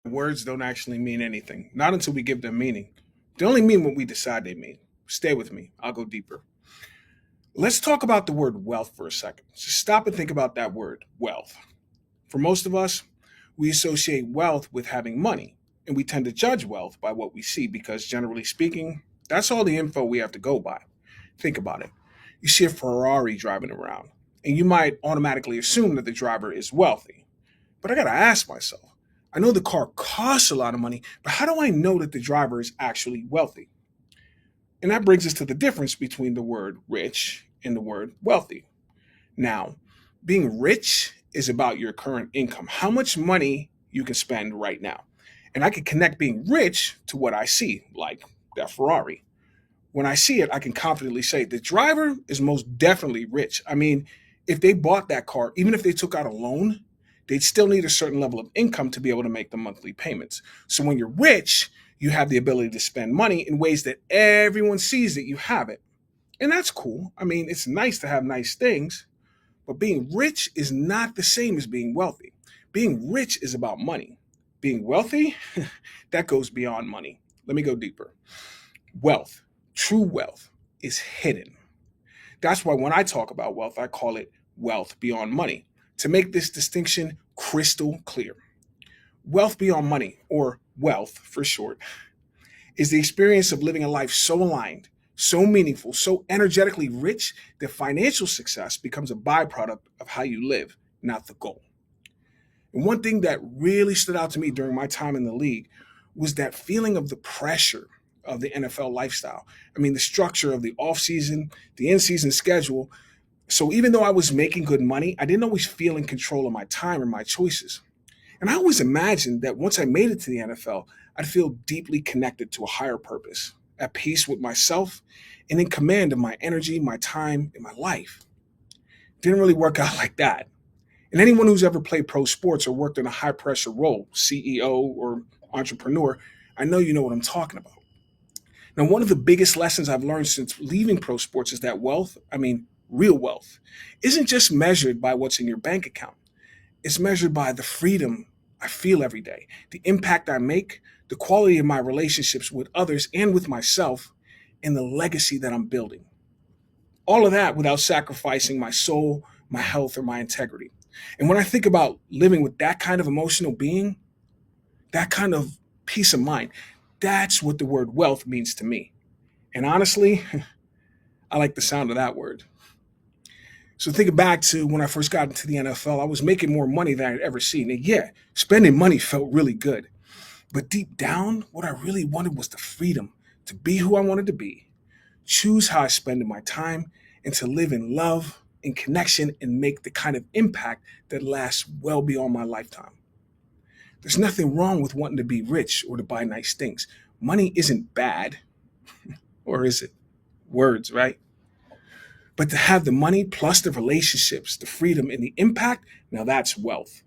Words don't actually mean anything, not until we give them meaning. They only mean what we decide they mean. Stay with me, I'll go deeper. Let's talk about the word wealth for a second. Just stop and think about that word, wealth. For most of us, we associate wealth with having money, and we tend to judge wealth by what we see because, generally speaking, that's all the info we have to go by. Think about it. You see a Ferrari driving around, and you might automatically assume that the driver is wealthy. But I gotta ask myself, I know the car costs a lot of money, but how do I know that the driver is actually wealthy? And that brings us to the difference between the word rich and the word wealthy. Now, being rich is about your current income, how much money you can spend right now. And I can connect being rich to what I see, like that Ferrari. When I see it, I can confidently say the driver is most definitely rich. I mean, if they bought that car, even if they took out a loan, they'd still need a certain level of income to be able to make the monthly payments. So when you're rich, you have the ability to spend money in ways that everyone sees that you have it. And that's cool. I mean, it's nice to have nice things, but being rich is not the same as being wealthy. Being rich is about money. Being wealthy, that goes beyond money. Let me go deeper. Wealth, true wealth, is hidden. That's why when I talk about wealth, I call it wealth beyond money. To make this distinction crystal clear, wealth beyond money, or wealth for short, is the experience of living a life so aligned, so meaningful, so energetically rich that financial success becomes a byproduct of how you live, not the goal. And one thing that really stood out to me during my time in the league was that feeling of the pressure of the NFL lifestyle. I mean, the structure of the offseason, the in season schedule. So even though I was making good money, I didn't always feel in control of my time or my choices. And I always imagined that once I made it to the NFL, I'd feel deeply connected to a higher purpose, at peace with myself, and in command of my energy, my time, and my life. Didn't really work out like that. And anyone who's ever played pro sports or worked in a high pressure role, CEO or entrepreneur, I know you know what I'm talking about. Now, one of the biggest lessons I've learned since leaving pro sports is that wealth, I mean, real wealth, isn't just measured by what's in your bank account. It's measured by the freedom I feel every day, the impact I make, the quality of my relationships with others and with myself, and the legacy that I'm building. All of that without sacrificing my soul, my health, or my integrity. And when I think about living with that kind of emotional being, that kind of peace of mind, that's what the word wealth means to me. And honestly, I like the sound of that word. So thinking back to when I first got into the NFL, I was making more money than I'd ever seen. And yeah, spending money felt really good. But deep down, what I really wanted was the freedom to be who I wanted to be, choose how I spend my time, and to live in love, in connection, and make the kind of impact that lasts well beyond my lifetime. There's nothing wrong with wanting to be rich or to buy nice things. Money isn't bad, or is it? Words, right? But to have the money plus the relationships, the freedom, and the impact, now that's wealth.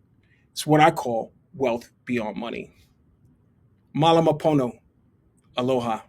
It's what I call wealth beyond money. Malamapono. Aloha.